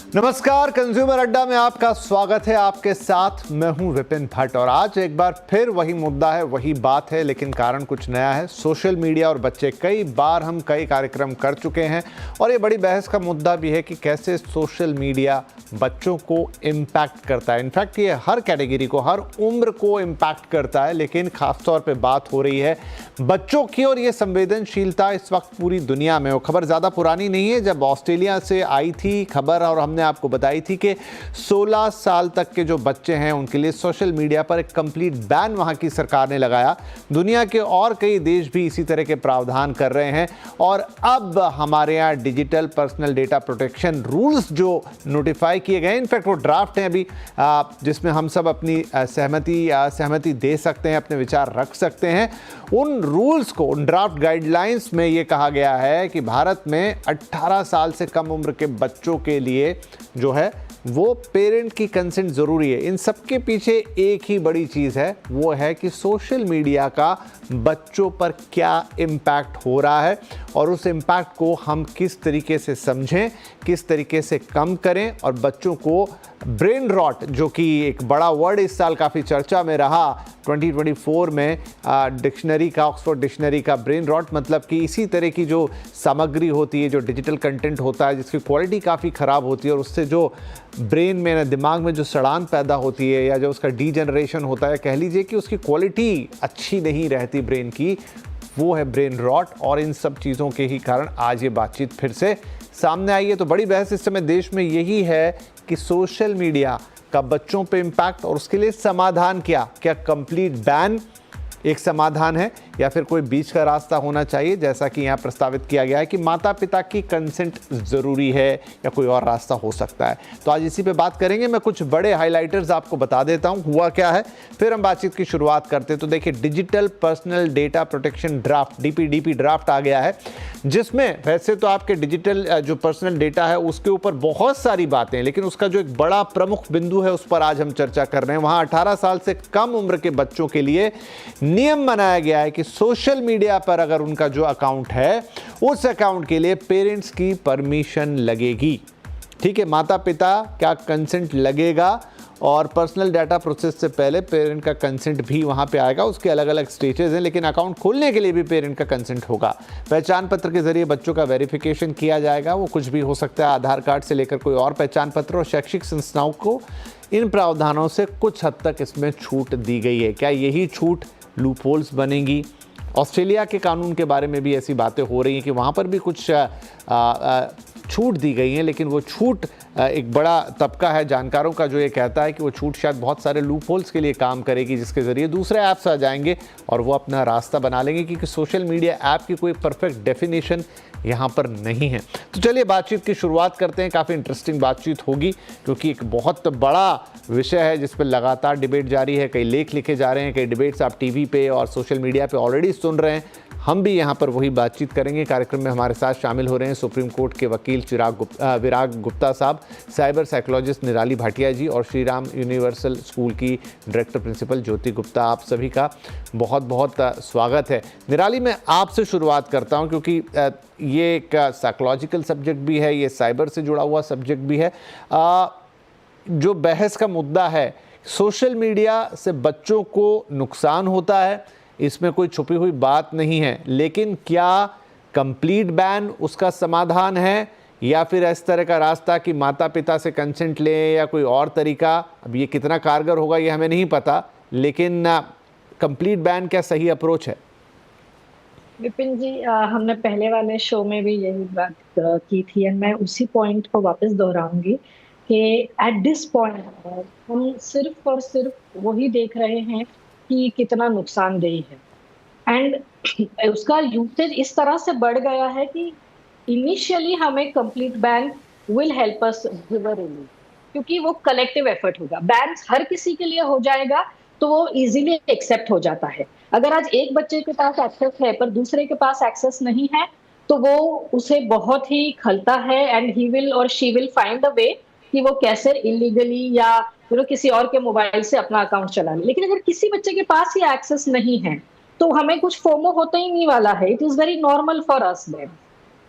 नमस्कार, कंज्यूमर अड्डा में आपका स्वागत है। आपके साथ मैं हूं विपिन भट्ट और आज एक बार फिर वही मुद्दा है, वही बात है, लेकिन कारण कुछ नया है। सोशल मीडिया और बच्चे, कई बार हम कई कार्यक्रम कर चुके हैं और ये बड़ी बहस का मुद्दा भी है कि कैसे सोशल मीडिया बच्चों को इम्पैक्ट करता है। इनफैक्ट ये हर कैटेगरी को, हर उम्र को इम्पैक्ट करता है, लेकिन खासतौर पर बात हो रही है बच्चों की और ये संवेदनशीलता इस वक्त पूरी दुनिया में। वो खबर ज़्यादा पुरानी नहीं है, जब ऑस्ट्रेलिया से आई थी खबर और हमने आपको बताई थी कि 16 साल तक के जो बच्चे हैं उनके लिए सोशल मीडिया पर एक कंप्लीट बैन वहां की सरकार ने लगाया। दुनिया के और कई देश भी इसी तरह के प्रावधान कर रहे हैं और अब हमारे यहाँ digital personal data protection rules जो नोटिफाई किए गए, इनफैक्ट वो ड्राफ्ट हैं अभी, जिसमें हम सब अपनी सहमति दे सकते हैं, अपने विचार रख सकते हैं। उन रूल्स को, उन ड्राफ्ट गाइडलाइंस में ये कहा गया है कि भारत में 18 साल से कम उम्र के बच्चों के लिए जो है वो पेरेंट की कंसेंट ज़रूरी है। इन सब के पीछे एक ही बड़ी चीज़ है, वो है कि सोशल मीडिया का बच्चों पर क्या इम्पैक्ट हो रहा है और उस इम्पैक्ट को हम किस तरीके से समझें, किस तरीके से कम करें और बच्चों को ब्रेन रॉट, जो कि एक बड़ा वर्ड इस साल काफ़ी चर्चा में रहा 2024 में, डिक्शनरी का, ऑक्सफोर्ड डिक्शनरी का, ब्रेन रॉट मतलब कि इसी तरह की जो सामग्री होती है, जो डिजिटल कंटेंट होता है जिसकी क्वालिटी काफ़ी ख़राब होती है और उससे जो ब्रेन में, दिमाग में जो सड़ान पैदा होती है या जो उसका डीजनरेशन होता है, कह लीजिए कि उसकी क्वालिटी अच्छी नहीं रहती ब्रेन की, वो है ब्रेन रॉट। और इन सब चीज़ों के ही कारण आज ये बातचीत फिर से सामने आई है। तो बड़ी बहस इस समय देश में यही है कि सोशल मीडिया का बच्चों पे इम्पैक्ट और उसके लिए समाधान क्या कंप्लीट बैन एक समाधान है या फिर कोई बीच का रास्ता होना चाहिए, जैसा कि यहाँ प्रस्तावित किया गया है कि माता पिता की कंसेंट ज़रूरी है या कोई और रास्ता हो सकता है। तो आज इसी पे बात करेंगे। मैं कुछ बड़े हाइलाइटर्स आपको बता देता हूँ हुआ क्या है, फिर हम बातचीत की शुरुआत करते हैं। तो देखिए, digital personal data protection draft, DPDP draft आ गया है, जिसमें वैसे तो आपके डिजिटल जो पर्सनल डेटा है उसके ऊपर बहुत सारी बातें, लेकिन उसका जो एक बड़ा प्रमुख बिंदु है उस पर आज हम चर्चा कर रहे हैं। वहाँ 18 साल से कम उम्र के बच्चों के लिए नियम बनाया गया है कि सोशल मीडिया पर अगर उनका जो अकाउंट है उस अकाउंट के लिए पेरेंट्स की परमिशन लगेगी। ठीक है, माता पिता का कंसेंट लगेगा और पर्सनल डाटा प्रोसेस से पहले पेरेंट का कंसेंट भी वहाँ पे आएगा। उसके अलग अलग स्टेजेस हैं, लेकिन अकाउंट खोलने के लिए भी पेरेंट का कंसेंट होगा। पहचान पत्र के जरिए बच्चों का वेरिफिकेशन किया जाएगा, वो कुछ भी हो सकता है, आधार कार्ड से लेकर कोई और पहचान पत्र। और शैक्षिक संस्थाओं को इन प्रावधानों से कुछ हद तक इसमें छूट दी गई है। क्या यही छूट लूपहोल्स बनेंगी? ऑस्ट्रेलिया के कानून के बारे में भी ऐसी बातें हो रही हैं कि वहाँ पर भी कुछ छूट दी गई हैं, लेकिन वो छूट, एक बड़ा तबका है जानकारों का जो ये कहता है कि वो छूट शायद बहुत सारे लूपहोल्स के लिए काम करेगी, जिसके ज़रिए दूसरे ऐप्स आ जाएंगे और वो अपना रास्ता बना लेंगे, क्योंकि सोशल मीडिया ऐप की कोई परफेक्ट डेफिनेशन यहाँ पर नहीं है। तो चलिए बातचीत की शुरुआत करते हैं। काफ़ी इंटरेस्टिंग बातचीत होगी क्योंकि एक बहुत बड़ा विषय है जिस पर लगातार डिबेट जारी है। कई लेख लिखे जा रहे हैं, कई डिबेट्स आप टीवी पे और सोशल मीडिया पे ऑलरेडी सुन रहे हैं। हम भी यहाँ पर वही बातचीत करेंगे। कार्यक्रम में हमारे साथ शामिल हो रहे हैं सुप्रीम कोर्ट के वकील विराग गुप्ता साहब, साइबर साइकोलॉजिस्ट निराली भाटिया जी और श्री राम यूनिवर्सल स्कूल की डायरेक्टर प्रिंसिपल ज्योति गुप्ता। आप सभी का बहुत बहुत स्वागत है। निराली, मैं आपसे शुरुआत करता हूँ क्योंकि ये एक साइकोलॉजिकल सब्जेक्ट भी है, ये साइबर से जुड़ा हुआ सब्जेक्ट भी है। जो बहस का मुद्दा है, सोशल मीडिया से बच्चों को नुकसान होता है, इसमें कोई छुपी हुई बात नहीं है, लेकिन क्या कंप्लीट बैन उसका समाधान है या फिर इस तरह का रास्ता कि माता पिता से कंसेंट लें या कोई और तरीका? अब ये कितना कारगर होगा ये हमें नहीं पता, लेकिन कंप्लीट बैन क्या सही अप्रोच है? विपिन जी, हमने पहले वाले शो में भी यही बात की थी और मैं उसी पॉइंट को वापस दोहराऊंगी कि एट दिस पॉइंट हम सिर्फ और सिर्फ वही देख रहे हैं कि कितना नुकसानदेही है एंड उसका यूसेज इस तरह से बढ़ गया है कि इनिशियली हमें complete ban will help us relieve, क्योंकि वो कलेक्टिव एफर्ट होगा। बैन हर किसी के लिए हो जाएगा तो वो इजीली एक्सेप्ट हो जाता है। अगर आज एक बच्चे के पास एक्सेस है पर दूसरे के पास एक्सेस नहीं है तो वो उसे बहुत ही खलता है एंड ही विल और शी विल फाइंड अ वे कि वो कैसे इलीगली या किसी और के मोबाइल से अपना अकाउंट चला ले। लेकिन अगर किसी बच्चे के पास ही एक्सेस नहीं है तो हमें कुछ फोमो होता ही नहीं वाला है। It is very normal for us then.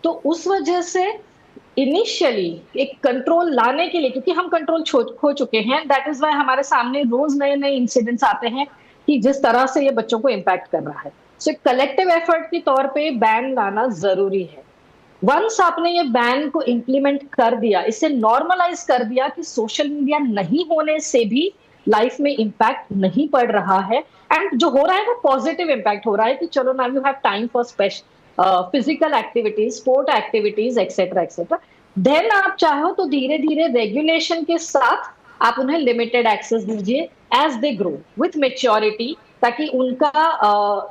तो उस वजह से इनिशियली एक कंट्रोल लाने के लिए, क्योंकि हम कंट्रोल खो चुके हैं, दैट इज वाई हमारे सामने रोज नए नए इंसिडेंट्स आते हैं कि जिस तरह से ये बच्चों को इम्पैक्ट कर रहा है। सो कलेक्टिव एफर्ट के तौर पे बैन लाना जरूरी है। वंस आपने ये बैन को इंप्लीमेंट कर दिया, इसे नॉर्मलाइज कर दिया कि सोशल मीडिया नहीं होने से भी लाइफ में इम्पैक्ट नहीं पड़ रहा है, एंड जो हो रहा है वो पॉजिटिव इम्पैक्ट हो रहा है कि चलो now you have time for physical activities, sport activities, etcetera etcetera. Then आप चाहो तो धीरे धीरे रेगुलेशन के साथ आप उन्हें लिमिटेड एक्सेस दीजिए as they grow with maturity, ताकि उनका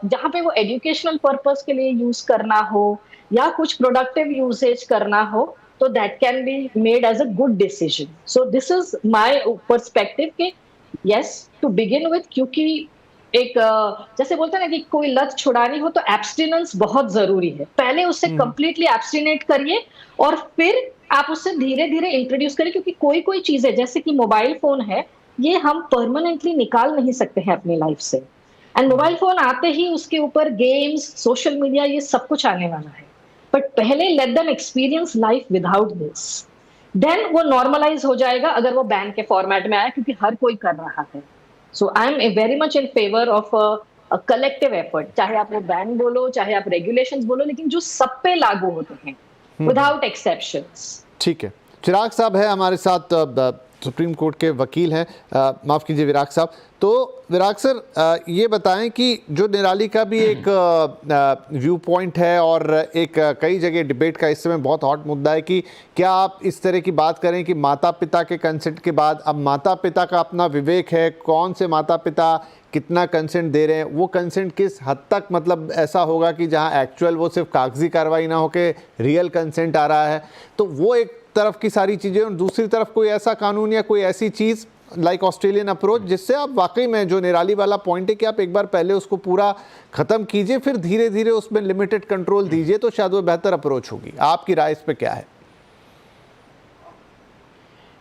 जहां पे वो एजुकेशनल पर्पस के लिए यूज करना हो या कुछ प्रोडक्टिव यूसेज करना हो, तो that can be made as a good decision. So this is my perspective के यस टू बिगिन विथ, क्योंकि एक जैसे बोलते हैं ना कि कोई लत छुड़ानी हो तो एब्स्टिनेंस बहुत जरूरी है। पहले उससे कंप्लीटली एब्स्टिनेट करिए और फिर आप उससे धीरे धीरे इंट्रोड्यूस करिए, क्योंकि कोई कोई चीजें जैसे कि मोबाइल फोन है, ये हम परमानेंटली निकाल नहीं सकते हैं अपनी लाइफ से। एंड मोबाइल फोन आते ही उसके ऊपर गेम्स, सोशल मीडिया, ये सब कुछ आने वाला है। बट पहले let them experience life without this, then वो नॉर्मलाइज हो जाएगा अगर वो बैन के फॉर्मेट में आया, क्योंकि हर कोई कर रहा है। So I am very much in favour of a collective effort, चाहे आप वो बैन बोलो चाहे आप रेगुलेशंस बोलो, लेकिन जो सब पे लागू होते हैं विदाउट एक्सेप्शंस। ठीक है, चिराग साहब है हमारे साथ, सुप्रीम कोर्ट के वकील हैं, माफ़ कीजिए विराग साहब। तो विराग सर, ये बताएं कि जो निराली का भी एक व्यू पॉइंट है और एक कई जगह डिबेट का इस समय बहुत हॉट मुद्दा है कि क्या आप इस तरह की बात करें कि माता पिता के कंसेंट के बाद अब माता पिता का अपना विवेक है, कौन से माता पिता कितना कंसेंट दे रहे हैं, वो कंसेंट किस हद तक मतलब ऐसा होगा कि जहां एक्चुअल वो सिर्फ कागजी कार्रवाई ना होकर रियल कंसेंट आ रहा है, तो वो एक तरफ की सारी चीज़ें, और दूसरी तरफ कोई ऐसा कानून या कोई ऐसी चीज़ लाइक ऑस्ट्रेलियन अप्रोच जिससे आप वाकई में, जो निराली वाला पॉइंट है कि आप एक बार पहले उसको पूरा ख़त्म कीजिए फिर धीरे धीरे उसमें लिमिटेड कंट्रोल दीजिए, तो शायद वो बेहतर अप्रोच होगी। आपकी राय इस पे क्या है?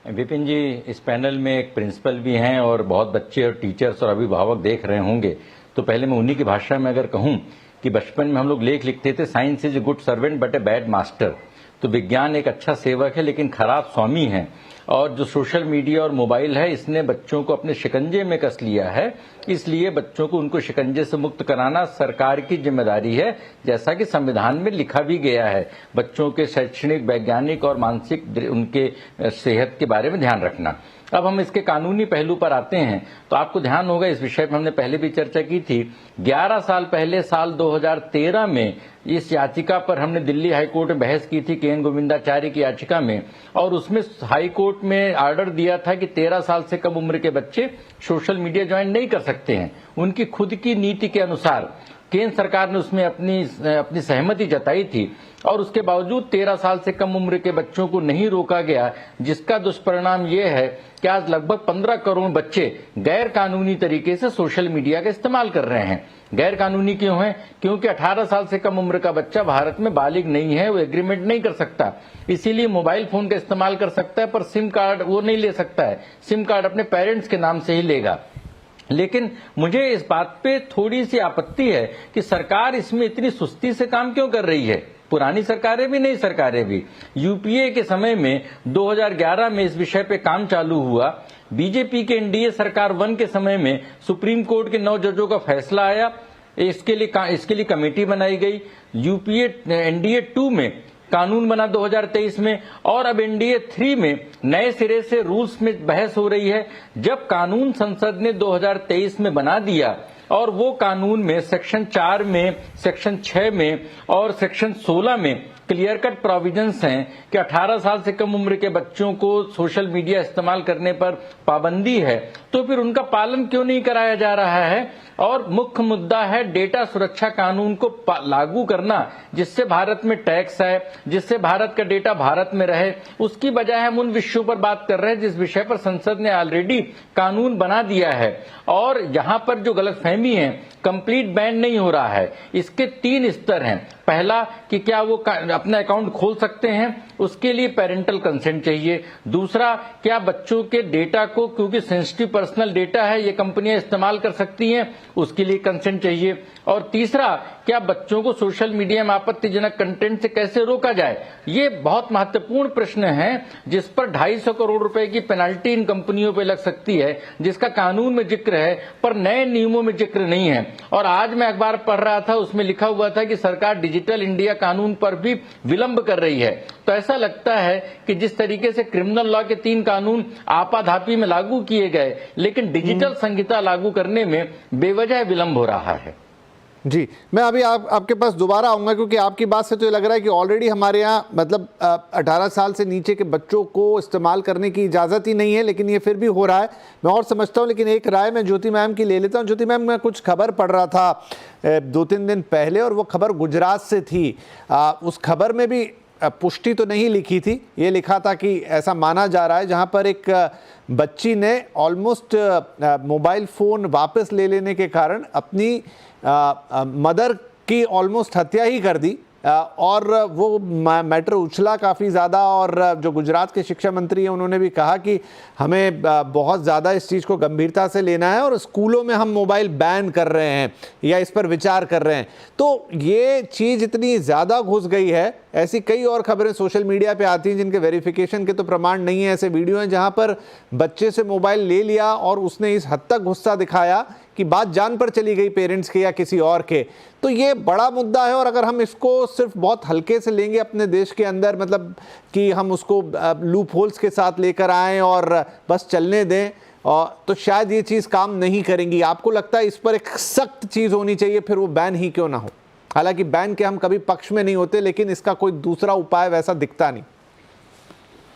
विपिन जी, इस पैनल में एक प्रिंसिपल भी हैं और बहुत बच्चे और टीचर्स और अभिभावक देख रहे होंगे, तो पहले मैं उन्हीं की भाषा में अगर कहूं कि बचपन में हम लोग लेख लिखते थे, science is a good servant but a bad master. तो विज्ञान एक अच्छा सेवक है लेकिन खराब स्वामी है, और जो सोशल मीडिया और मोबाइल है इसने बच्चों को अपने शिकंजे में कस लिया है। इसलिए बच्चों को उनको शिकंजे से मुक्त कराना सरकार की जिम्मेदारी है, जैसा कि संविधान में लिखा भी गया है। बच्चों के शैक्षणिक, वैज्ञानिक और मानसिक उनके सेहत के बारे में ध्यान रखना। अब हम इसके कानूनी पहलू पर आते हैं तो आपको ध्यान होगा, इस विषय पर हमने पहले भी चर्चा की थी। 11 साल पहले साल 2013 में इस याचिका पर हमने दिल्ली हाई कोर्ट में बहस की थी, के.एन. गोविंदाचार्य की याचिका में, और उसमें हाई कोर्ट में ऑर्डर दिया था कि 13 साल से कम उम्र के बच्चे सोशल मीडिया ज्वाइन नहीं कर सकते हैं। उनकी खुद की नीति के अनुसार केंद्र सरकार ने उसमें अपनी सहमति जताई थी, और उसके बावजूद 13 साल से कम उम्र के बच्चों को नहीं रोका गया, जिसका दुष्परिणाम ये है कि आज लगभग 15 करोड़ बच्चे गैर कानूनी तरीके से सोशल मीडिया का इस्तेमाल कर रहे हैं। गैर कानूनी क्यों है? क्योंकि 18 साल से कम उम्र का बच्चा भारत में बालिग नहीं है, वो एग्रीमेंट नहीं कर सकता, इसीलिए मोबाइल फोन का इस्तेमाल कर सकता है, पर सिम कार्ड वो नहीं ले सकता है। सिम कार्ड अपने पेरेंट्स के नाम से ही लेगा। लेकिन मुझे इस बात पे थोड़ी सी आपत्ति है कि सरकार इसमें इतनी सुस्ती से काम क्यों कर रही है। पुरानी सरकारें भी, नई सरकारें भी, यूपीए के समय में 2011 में इस विषय पे काम चालू हुआ। बीजेपी के एनडीए सरकार 1 के समय में सुप्रीम कोर्ट के 9 जजों का फैसला आया, इसके लिए कमेटी बनाई गई। यूपीए एनडीए 2 में कानून बना 2023 में, और अब एनडीए 3 में नए सिरे से रूल्स में बहस हो रही है। जब कानून संसद ने 2023 में बना दिया, और वो कानून में सेक्शन 4 में, सेक्शन 6 में और सेक्शन 16 में क्लियर कट प्रोविजंस हैं कि 18 साल से कम उम्र के बच्चों को सोशल मीडिया इस्तेमाल करने पर पाबंदी है, तो फिर उनका पालन क्यों नहीं कराया जा रहा है? और मुख्य मुद्दा है डेटा सुरक्षा कानून को लागू करना, जिससे भारत में टैक्स है, जिससे भारत का डेटा भारत में रहे। उसकी बजाय हम उन विषयों पर बात कर रहे हैं जिस विषय पर संसद ने ऑलरेडी कानून बना दिया है, और यहाँ पर जो गलतफहमी है, कंप्लीट बैन नहीं हो रहा है। इसके 3 स्तर हैं। पहला कि क्या वो अपना अकाउंट खोल सकते हैं, उसके लिए पेरेंटल कंसेंट चाहिए। दूसरा, क्या बच्चों के डेटा को, क्योंकि सेंसिटिव पर्सनल डेटा है, ये कंपनियां इस्तेमाल कर सकती हैं, उसके लिए कंसेंट चाहिए। और तीसरा, क्या बच्चों को सोशल मीडिया में आपत्तिजनक कंटेंट से कैसे रोका जाए। ये बहुत महत्वपूर्ण प्रश्न है जिस पर 250 करोड़ रुपए की पेनल्टी इन कंपनियों पर लग सकती है, जिसका कानून में जिक्र है पर नए नियमों में जिक्र नहीं है। और आज मैं अखबार पढ़ रहा था, उसमें लिखा हुआ था कि सरकार डिजिटल इंडिया कानून पर भी विलंब कर रही है। तो ऐसा लगता है कि जिस तरीके से क्रिमिनल लॉ के 3 कानून आपाधापी में लागू किए गए, लेकिन डिजिटल संहिता लागू करने में बेवजह विलंब हो रहा है। जी, मैं अभी आपके पास दोबारा आऊंगा, क्योंकि आपकी बात से तो ये लग रहा है कि ऑलरेडी हमारे यहाँ मतलब 18 साल से नीचे के बच्चों को इस्तेमाल करने की इजाज़त ही नहीं है, लेकिन ये फिर भी हो रहा है। मैं और समझता हूँ, लेकिन एक राय मैं ज्योति मैम की ले लेता हूँ। ज्योति मैम, मैं कुछ खबर पढ़ रहा था 2-3 दिन पहले, और वो खबर गुजरात से थी। उस खबर में भी पुष्टि तो नहीं लिखी थी, ये लिखा था कि ऐसा माना जा रहा है, जहाँ पर एक बच्ची ने ऑलमोस्ट मोबाइल फ़ोन वापस ले लेने के कारण अपनी मदर की ऑलमोस्ट हत्या ही कर दी। और वो मैटर उछला काफ़ी ज़्यादा, और जो गुजरात के शिक्षा मंत्री हैं उन्होंने भी कहा कि हमें बहुत ज़्यादा इस चीज़ को गंभीरता से लेना है और स्कूलों में हम मोबाइल बैन कर रहे हैं या इस पर विचार कर रहे हैं। तो ये चीज़ इतनी ज़्यादा घुस गई है, ऐसी कई और खबरें सोशल मीडिया पे आती हैं जिनके वेरिफिकेशन के तो प्रमाण नहीं है। ऐसे वीडियो हैं जहाँ पर बच्चे से मोबाइल ले लिया और उसने इस हद तक गुस्सा दिखाया कि बात जान पर चली गई पेरेंट्स के या किसी और के। तो ये बड़ा मुद्दा है, और अगर हम इसको सिर्फ बहुत हल्के से लेंगे अपने देश के अंदर, मतलब कि हम उसको लूप होल्स के साथ लेकर आएँ और बस चलने दें, तो शायद ये चीज़ काम नहीं करेंगी। आपको लगता है इस पर एक सख्त चीज़ होनी चाहिए, फिर वो बैन ही क्यों ना हो? हालांकि बैन के हम कभी पक्ष में नहीं होते, लेकिन इसका कोई दूसरा उपाय वैसा दिखता नहीं।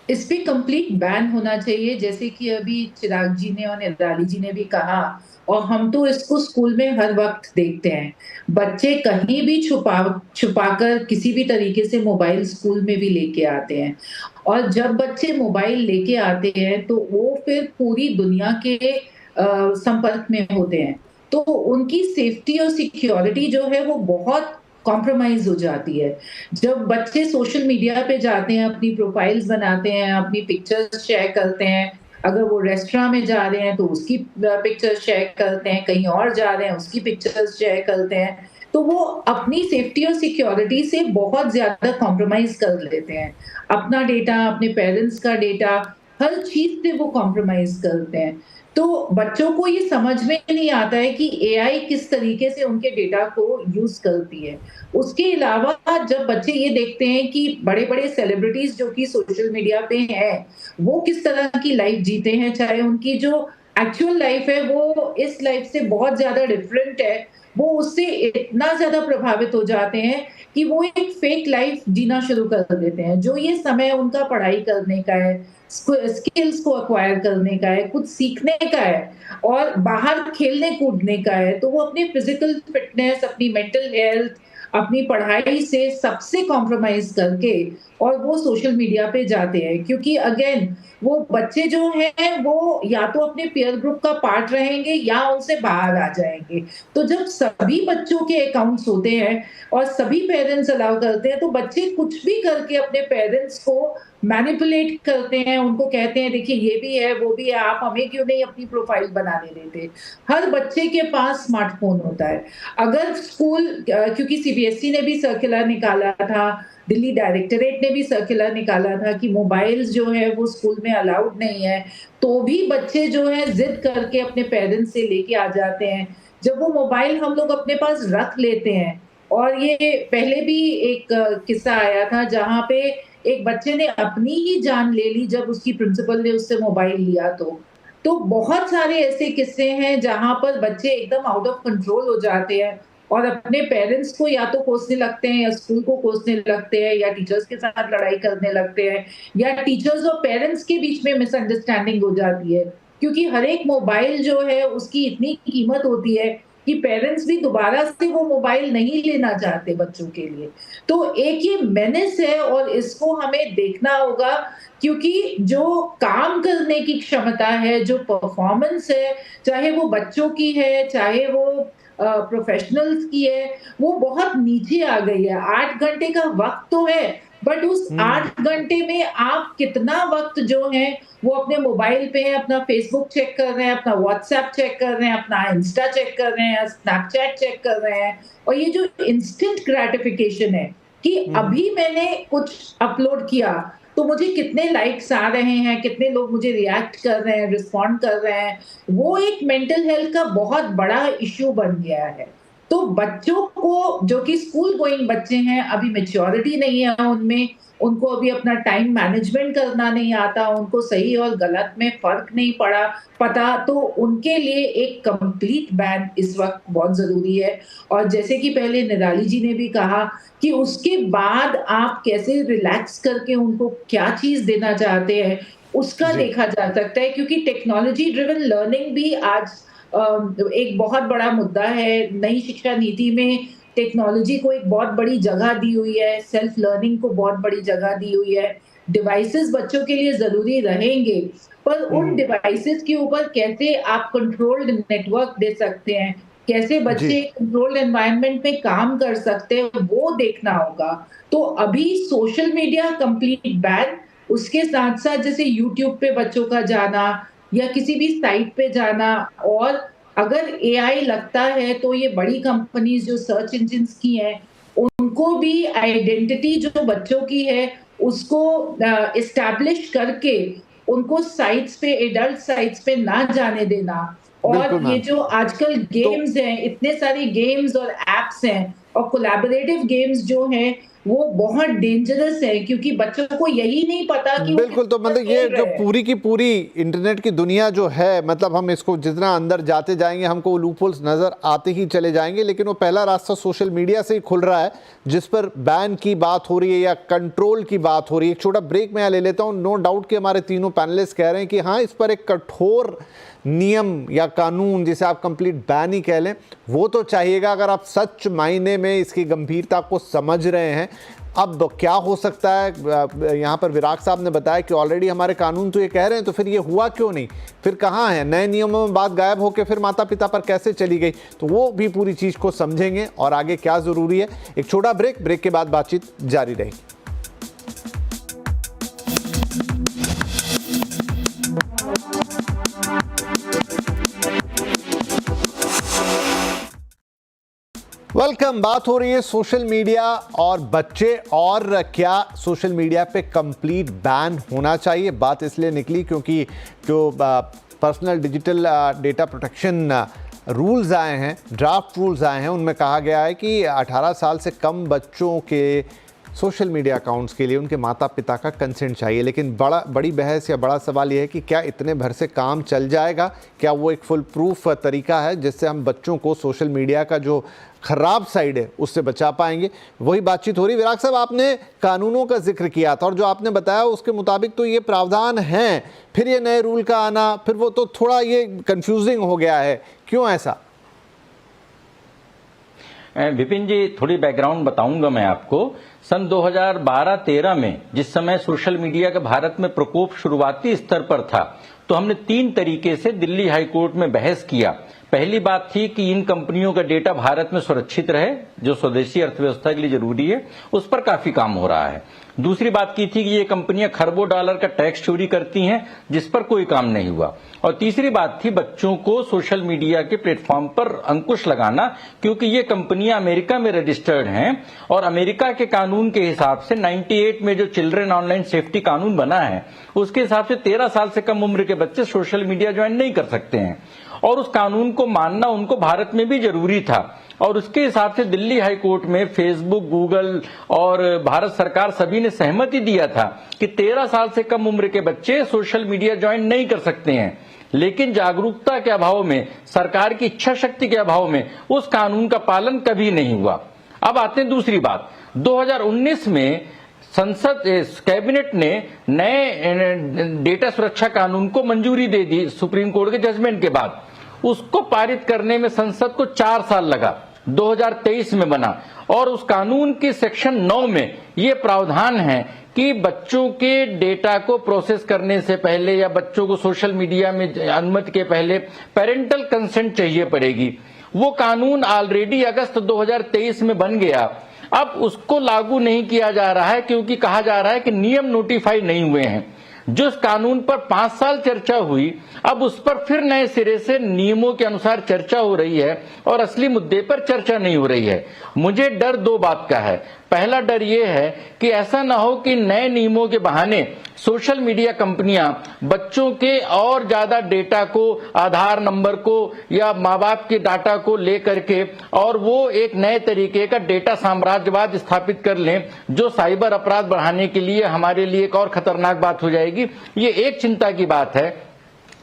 इस पे कंप्लीट बैन होना चाहिए, जैसे कि अभी चिराग जी ने और निराली जी ने भी कहा, और हम तो इसको स्कूल में हर वक्त देखते हैं। बच्चे कहीं भी छुपाकर किसी भी तरीके से मोबाइल स्कूल में भी लेके आते हैं, और जब बच्चे मोबाइल लेके आते हैं तो वो फिर पूरी दुनिया के संपर्क में होते हैं, तो उनकी सेफ्टी और सिक्योरिटी जो है वो बहुत कॉम्प्रोमाइज हो जाती है। जब बच्चे सोशल मीडिया पे जाते हैं, अपनी प्रोफाइल्स बनाते हैं, अपनी पिक्चर्स शेयर करते हैं, अगर वो रेस्टोरेंट में जा रहे हैं तो उसकी पिक्चर्स शेयर करते हैं, कहीं और जा रहे हैं उसकी पिक्चर्स शेयर करते हैं, तो वो अपनी सेफ्टी और सिक्योरिटी से बहुत ज्यादा कॉम्प्रोमाइज कर लेते हैं। अपना डेटा, अपने पेरेंट्स का डेटा, हर चीज से वो कॉम्प्रोमाइज करते हैं। तो बच्चों को ये समझ में नहीं आता है कि एआई किस तरीके से उनके डेटा को यूज करती है। उसके अलावा जब बच्चे ये देखते हैं कि बड़े-बड़े सेलिब्रिटीज जो कि सोशल मीडिया पे हैं, वो किस तरह की लाइफ जीते हैं, चाहे उनकी जो एक्चुअल लाइफ है वो इस लाइफ से बहुत ज्यादा डिफरेंट है, वो उससे इतना ज्यादा प्रभावित हो जाते हैं कि वो एक फेक लाइफ जीना शुरू कर देते हैं। जो ये समय उनका पढ़ाई करने का है, स्किल्स को एक्वायर करने का है, कुछ सीखने का है और बाहर खेलने कूदने का है, तो वो अपनी फिजिकल फिटनेस, अपनी मेंटल हेल्थ, अपनी पढ़ाई से सबसे कॉम्प्रोमाइज करके और वो सोशल मीडिया पे जाते हैं, क्योंकि अगेन वो बच्चे जो हैं वो या तो अपने पीयर ग्रुप का पार्ट रहेंगे या उनसे बाहर आ जाएंगे। तो जब सभी बच्चों के अकाउंट्स होते हैं और सभी पेरेंट्स अलाउ करते हैं, तो बच्चे कुछ भी करके अपने पेरेंट्स को मैनिपुलेट करते हैं, उनको कहते हैं देखिए ये भी है वो भी है, आप हमें क्यों नहीं अपनी प्रोफाइल बनाने देते। हर बच्चे के पास स्मार्टफोन होता है। अगर स्कूल, क्योंकि सीबीएसई ने भी सर्कुलर निकाला था, दिल्ली डायरेक्टरेट ने भी सर्कुलर निकाला था कि मोबाइल्स जो है वो स्कूल में अलाउड नहीं है, तो भी बच्चे जो है जिद करके अपने पेरेंट्स से लेके आ जाते हैं। जब वो मोबाइल हम लोग अपने पास रख लेते हैं, और ये पहले भी एक किस्सा आया था जहाँ पे एक बच्चे ने अपनी ही जान ले ली जब उसकी प्रिंसिपल ने उससे मोबाइल लिया। तो बहुत सारे ऐसे किस्से हैं जहाँ पर बच्चे एकदम आउट ऑफ कंट्रोल हो जाते हैं और अपने पेरेंट्स को या तो कोसने लगते हैं या स्कूल को कोसने लगते हैं या टीचर्स के साथ लड़ाई करने लगते हैं या टीचर्स और पेरेंट्स के बीच में मिसअंडरस्टैंडिंग हो जाती है, क्योंकि हर एक मोबाइल जो है उसकी इतनी कीमत होती है कि पेरेंट्स भी दोबारा से वो मोबाइल नहीं लेना चाहते बच्चों के लिए। तो एक ये मेनेस है और इसको हमें देखना होगा, क्योंकि जो काम करने की क्षमता है, जो परफॉर्मेंस है, चाहे वो बच्चों की है, चाहे वो प्रोफेशनल्स की है वो बहुत नीचे आ गई है। 8 घंटे का वक्त तो है, बट उस 8 घंटे में आप कितना वक्त जो है वो अपने मोबाइल पे है, अपना फेसबुक चेक कर रहे हैं, अपना व्हाट्सएप चेक कर रहे हैं, अपना इंस्टा चेक कर रहे हैं, स्नैपचैट चेक कर रहे हैं। और ये जो इंस्टेंट ग्रेटिफिकेशन है कि अभी मैंने कुछ अपलोड किया तो मुझे कितने लाइक्स आ रहे हैं, कितने लोग मुझे रिएक्ट कर रहे हैं, रिस्पॉन्ड कर रहे हैं, वो एक मेंटल हेल्थ का बहुत बड़ा इश्यू बन गया है। तो बच्चों को जो कि स्कूल गोइंग बच्चे हैं, अभी मैच्योरिटी नहीं है उनमें, उनको अभी अपना टाइम मैनेजमेंट करना नहीं आता, उनको सही और गलत में फ़र्क नहीं पता, तो उनके लिए एक कंप्लीट बैन इस वक़्त बहुत ज़रूरी है। और जैसे कि पहले निराली जी ने भी कहा कि उसके बाद आप कैसे रिलैक्स करके उनको क्या चीज़ देना चाहते हैं, उसका जी। देखा जा सकता है, क्योंकि टेक्नोलॉजी ड्रिवन लर्निंग भी आज एक बहुत बड़ा मुद्दा है। नई शिक्षा नीति में टेक्नोलॉजी को एक बहुत बड़ी जगह दी हुई है, सेल्फ लर्निंग को बहुत बड़ी जगह दी हुई है। डिवाइसेस बच्चों के लिए ज़रूरी रहेंगे, पर उन डिवाइसेस के ऊपर कैसे आप कंट्रोल्ड नेटवर्क दे सकते हैं, कैसे जी। बच्चे कंट्रोल्ड एनवायरनमेंट में काम कर सकते हैं, वो देखना होगा। तो अभी सोशल मीडिया कंप्लीट बैन, उसके साथ-साथ जैसे यूट्यूब पे बच्चों का जाना या किसी भी साइट पे जाना, और अगर एआई लगता है तो ये बड़ी कंपनीज़ जो सर्च इंजिन्स की हैं, उनको भी आइडेंटिटी जो बच्चों की है उसको एस्टैब्लिश करके उनको साइट्स पे, एडल्ट साइट्स पे ना जाने देना। बिल्कुल और ये मैम। जो आजकल तो गेम्स हैं, इतने सारे गेम्स और एप्स हैं और कोलैबोरेटिव गेम्स जो हैं, वो बहुत डेंजरस है, क्योंकि बच्चों को यही नहीं पता कि वो बिल्कुल, तो किसके साथ मतलब ये खेल जो रहे हैं। पूरी की पूरी इंटरनेट की दुनिया जो है, मतलब हम इसको जितना अंदर जाते जाएंगे हमको वो लूपहोल्स नज़र आते ही चले जाएंगे, लेकिन वो पहला रास्ता सोशल मीडिया से ही खुल रहा है जिस पर बैन की बात हो रही है या कंट्रोल की बात हो रही है। एक छोटा ब्रेक मैं यहाँ ले लेता हूँ। नो डाउट कि हमारे तीनों पैनलिस्ट कह रहे हैं कि हाँ, इस पर एक कठोर नियम या कानून, जिसे आप कंप्लीट बैन ही कह लें, वो तो चाहिएगा अगर आप सच मायने में इसकी गंभीरता को समझ रहे हैं। अब क्या हो सकता है, यहाँ पर विराग साहब ने बताया कि ऑलरेडी हमारे कानून तो ये कह रहे हैं, तो फिर ये हुआ क्यों नहीं, फिर कहाँ है नए नियमों में बात गायब होकर फिर माता पिता पर कैसे चली गई, तो वो भी पूरी चीज़ को समझेंगे और आगे क्या ज़रूरी है। एक छोटा ब्रेक के बाद बातचीत जारी रहेगी। वेलकम। बात हो रही है सोशल मीडिया और बच्चे, और क्या सोशल मीडिया पे कंप्लीट बैन होना चाहिए। बात इसलिए निकली क्योंकि जो personal digital data protection rules आए हैं, ड्राफ्ट रूल्स आए हैं, उनमें कहा गया है कि 18 साल से कम बच्चों के सोशल मीडिया अकाउंट्स के लिए उनके माता पिता का कंसेंट चाहिए। लेकिन बड़ी बहस या बड़ा सवाल ये है कि क्या इतने भर से काम चल जाएगा, क्या वो एक फुल प्रूफ तरीका है जिससे हम बच्चों को सोशल मीडिया का जो खराब साइड है उससे बचा पाएंगे। वही बातचीत हो रही। विराग साहब, आपने कानूनों का जिक्र किया था और जो आपने बताया उसके मुताबिक तो ये प्रावधान हैं, फिर ये नए रूल का आना, फिर वो तो थोड़ा ये कंफ्यूजिंग हो गया है, क्यों ऐसा? विपिन जी, थोड़ी बैकग्राउंड बताऊंगा मैं आपको। सन 2012-13 में जिस समय सोशल मीडिया का भारत में प्रकोप शुरुआती स्तर पर था, तो हमने 3 तरीके से दिल्ली हाई कोर्ट में बहस किया। पहली बात थी कि इन कंपनियों का डेटा भारत में सुरक्षित रहे, जो स्वदेशी अर्थव्यवस्था के लिए जरूरी है, उस पर काफी काम हो रहा है। दूसरी बात की थी कि ये कंपनियां खरबों डॉलर का टैक्स चोरी करती हैं, जिस पर कोई काम नहीं हुआ। और तीसरी बात थी बच्चों को सोशल मीडिया के प्लेटफॉर्म पर अंकुश लगाना, क्योंकि ये कंपनियां अमेरिका में रजिस्टर्ड हैं और अमेरिका के कानून के हिसाब से 98 में जो चिल्ड्रन ऑनलाइन सेफ्टी कानून बना है, उसके हिसाब से 13 साल से कम उम्र के बच्चे सोशल मीडिया ज्वाइन नहीं कर सकते हैं, और उस कानून को मानना उनको भारत में भी जरूरी था। और उसके हिसाब से दिल्ली हाई कोर्ट में फेसबुक, गूगल और भारत सरकार सभी ने सहमति दिया था कि 13 साल से कम उम्र के बच्चे सोशल मीडिया ज्वाइन नहीं कर सकते हैं। लेकिन जागरूकता के अभाव में, सरकार की इच्छा शक्ति के अभाव में उस कानून का पालन कभी नहीं हुआ। अब आते हैं दूसरी बात। 2019 में संसद कैबिनेट ने नए डेटा सुरक्षा कानून को मंजूरी दे दी सुप्रीम कोर्ट के जजमेंट के बाद। उसको पारित करने में संसद को 4 साल लगा, 2023 में बना। और उस कानून के सेक्शन 9 में ये प्रावधान है कि बच्चों के डेटा को प्रोसेस करने से पहले या बच्चों को सोशल मीडिया में अनुमति के पहले पेरेंटल कंसेंट चाहिए पड़ेगी। वो कानून ऑलरेडी अगस्त 2023 में बन गया, अब उसको लागू नहीं किया जा रहा है क्योंकि कहा जा रहा है कि नियम नोटिफाई नहीं हुए हैं। जिस कानून पर 5 साल चर्चा हुई, अब उस पर फिर नए सिरे से नियमों के अनुसार चर्चा हो रही है और असली मुद्दे पर चर्चा नहीं हो रही है। मुझे डर 2 बात का है। पहला डर यह है कि ऐसा ना हो कि नए नियमों के बहाने सोशल मीडिया कंपनियां बच्चों के और ज्यादा डेटा को, आधार नंबर को या माँ बाप के डाटा को लेकर के और वो एक नए तरीके का डेटा साम्राज्यवाद स्थापित कर लें, जो साइबर अपराध बढ़ाने के लिए हमारे लिए एक और खतरनाक बात हो जाएगी। ये एक चिंता की बात है।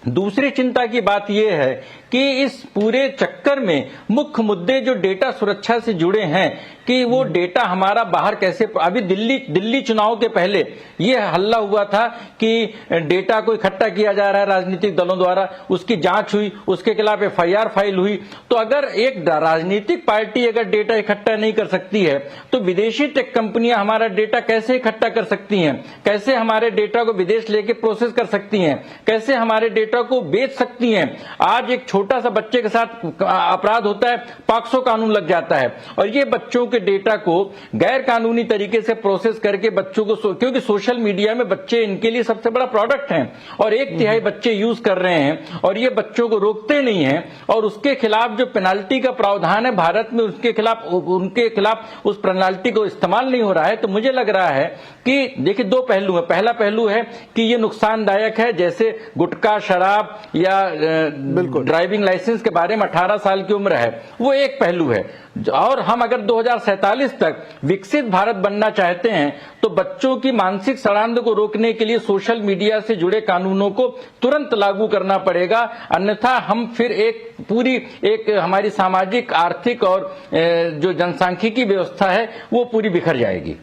दूसरी चिंता की बात यह है कि इस पूरे चक्कर में मुख्य मुद्दे जो डेटा सुरक्षा से जुड़े हैं कि वो डेटा हमारा बाहर कैसे, अभी दिल्ली चुनाव के पहले ये हल्ला हुआ था कि डेटा को इकट्ठा किया जा रहा है राजनीतिक दलों द्वारा, उसकी जांच हुई, उसके खिलाफ एफआईआर फाइल हुई। तो अगर एक राजनीतिक पार्टी अगर डेटा इकट्ठा नहीं कर सकती है तो विदेशी टेक कंपनियां हमारा डेटा कैसे इकट्ठा कर सकती हैं, कैसे हमारे डेटा को विदेश लेके प्रोसेस कर सकती हैं, कैसे हमारे डेटा को बेच सकती हैं। आज एक छोटा सा बच्चे के साथ अपराध होता है, पॉक्सो कानून लग जाता है, और ये बच्चों के डेटा को गैर कानूनी तरीके से प्रोसेस करके बच्चों को, क्योंकि सोशल मीडिया में बच्चे इनके लिए सबसे बड़ा प्रोडक्ट हैं और 1/3 बच्चे यूज कर रहे हैं और ये बच्चों को रोकते नहीं हैं, और उसके खिलाफ जो पेनाल्टी का प्रावधान है भारत में उनके खिलाफ उस पेनाल्टी को इस्तेमाल नहीं हो रहा है। तो मुझे लग रहा है कि देखिए 2 पहलू है। पहला पहलू है कि ये नुकसानदायक है, जैसे गुटखा, शराब या ड्राइविंग लाइसेंस के बारे में 18 साल की उम्र है, वो एक पहलू है। और हम अगर 2047 तक विकसित भारत बनना चाहते हैं तो बच्चों की मानसिक सड़ांध को रोकने के लिए सोशल मीडिया से जुड़े कानूनों को तुरंत लागू करना पड़ेगा, अन्यथा हम फिर एक हमारी सामाजिक, आर्थिक और जो जनसांख्यिकी व्यवस्था है वो पूरी बिखर जाएगी।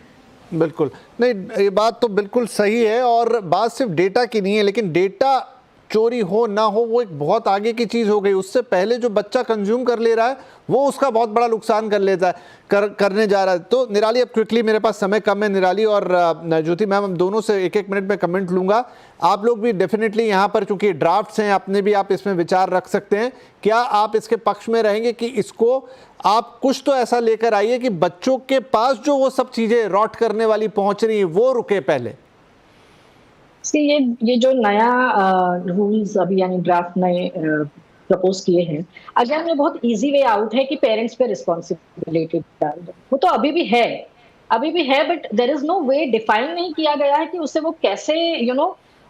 बिल्कुल नहीं, ये बात तो बिल्कुल सही है, और बात सिर्फ डेटा की नहीं है, लेकिन डेटा चोरी हो ना हो वो एक बहुत आगे की चीज़ हो गई। उससे पहले जो बच्चा कंज्यूम कर ले रहा है वो उसका बहुत बड़ा नुकसान कर लेता है, करने जा रहा है। तो निराली, अब क्विकली, मेरे पास समय कम है, निराली और ज्योति मैम, हम दोनों से 1-1 मिनट में कमेंट लूंगा। आप लोग भी डेफिनेटली यहाँ पर, चूंकि ड्राफ्ट्स हैं, अपने भी आप इसमें विचार रख सकते हैं। क्या आप इसके पक्ष में रहेंगे कि इसको आप कुछ तो ऐसा लेकर आइए कि बच्चों के पास जो वो सब चीज़ें रॉट करने वाली पहुंच रही है वो रुके पहले? ये जो नया रूल्स अभी यानी ड्राफ्ट नए प्रपोज किए हैं, अगेन ये बहुत इजी वे आउट है कि पेरेंट्स पे रिस्पॉन्सिबिलिटी डाल दो। वो तो अभी भी है, but there is no way, define नहीं किया गया है कि उसे वो कैसे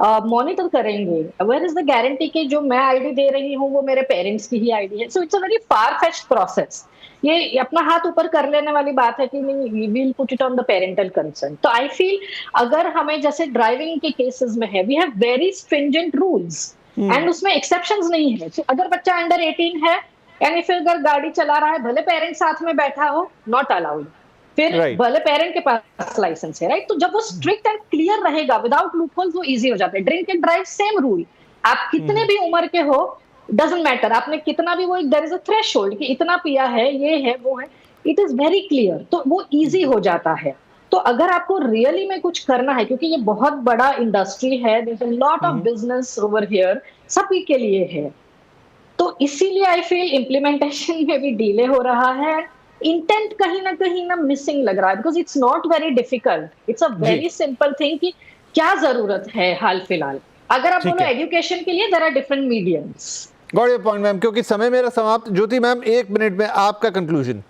मॉनिटर करेंगे। वेयर इज द गारंटी कि जो मैं आईडी दे रही हूँ वो मेरे पेरेंट्स की ही आईडी है? So it's a very far fetched process. ये अपना हाथ ऊपर कर लेने वाली बात है कि नहीं, we will put it on the parental concern. तो आई फील अगर हमें, जैसे ड्राइविंग के केसेस में है, we have very stringent rules and उसमें एक्सेप्शंस नहीं है। तो अगर बच्चा अंडर 18 है यानी फिर अगर गाड़ी चला रहा है, भले पेरेंट साथ में बैठा हो, नॉट अलाउड, फिर भले पेरेंट के पास लाइसेंस है, राइट? तो जब वो स्ट्रिक्ट एंड क्लियर रहेगा विदाउट लूपहोल्स, वो इजी हो जाता है। Drink and drive same rule, आप कितने भी उम्र के हो, डजंट मैटर, आपने कितना भी, वो देयर इज अ थ्रेशोल्ड कि इतना पिया है, ये है, वो है, इट इज वेरी क्लियर, तो वो इजी हो जाता है। तो अगर आपको रियली में कुछ करना है, क्योंकि ये बहुत बड़ा इंडस्ट्री है, there is a lot of business over here, सभी के लिए है, तो इसीलिए आई फील इम्प्लीमेंटेशन में भी डिले हो रहा है। इंटेंट कहीं ना मिसिंग लग रहा है, because it's not very difficult, it's a very simple thing कि क्या जरूरत है हाल फिलहाल। अगर आप बोलो एजुकेशन के लिए, there are different mediums. Got your point ma'am, क्योंकि समय मेरा समाप्त। ज्योति मैम, 1 मिनट में आपका कंक्लूजन।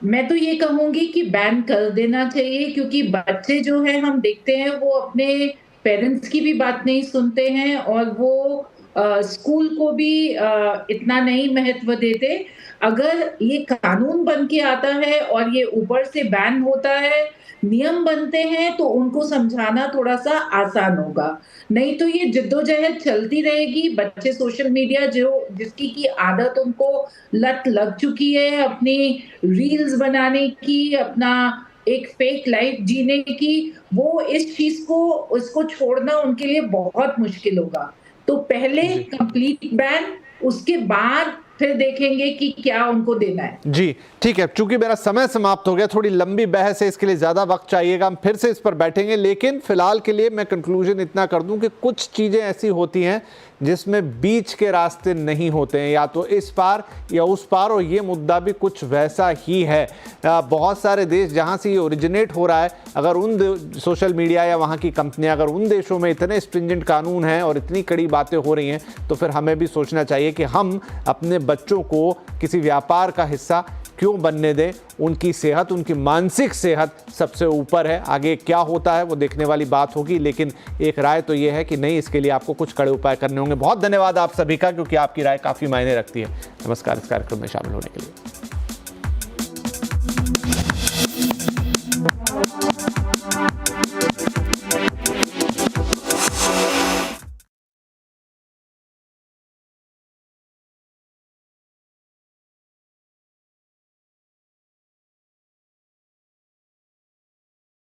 मैं तो ये कहूंगी कि बैन कर देना चाहिए, क्योंकि बच्चे जो है, हम देखते हैं वो अपने पेरेंट्स की भी बात नहीं सुनते हैं और वो स्कूल को भी इतना नहीं महत्व देते। अगर ये कानून बन के आता है और ये ऊपर से बैन होता है, नियम बनते हैं, तो उनको समझाना थोड़ा सा आसान होगा। नहीं तो ये जिद्दोजहद चलती रहेगी। बच्चे सोशल मीडिया जिसकी की आदत उनको लत लग चुकी है, अपनी रील्स बनाने की, अपना एक फेक लाइफ जीने की, वो इस चीज को उसको छोड़ना उनके लिए बहुत मुश्किल होगा। तो पहले कंप्लीट बैन, उसके बाद फिर देखेंगे कि क्या उनको देना है। जी ठीक है, चूंकि मेरा समय समाप्त हो गया, थोड़ी लंबी बहस है, इसके लिए ज्यादा वक्त चाहिएगा, हम फिर से इस पर बैठेंगे, लेकिन फिलहाल के लिए मैं कंक्लूजन इतना कर दूं कि कुछ चीजें ऐसी होती हैं जिसमें बीच के रास्ते नहीं होते हैं, या तो इस पार या उस पार, और ये मुद्दा भी कुछ वैसा ही है। बहुत सारे देश जहाँ से ये ओरिजिनेट हो रहा है, अगर उन सोशल मीडिया या वहाँ की कंपनियाँ अगर उन देशों में इतने स्ट्रिंजेंट कानून हैं और इतनी कड़ी बातें हो रही हैं, तो फिर हमें भी सोचना चाहिए कि हम अपने बच्चों को किसी व्यापार का हिस्सा क्यों बनने दें। उनकी सेहत, उनकी मानसिक सेहत सबसे ऊपर है। आगे क्या होता है वो देखने वाली बात होगी, लेकिन एक राय तो ये है कि नहीं, इसके लिए आपको कुछ कड़े उपाय करने होंगे। बहुत धन्यवाद आप सभी का, क्योंकि आपकी राय काफ़ी मायने रखती है। नमस्कार इस कार्यक्रम में शामिल होने के लिए।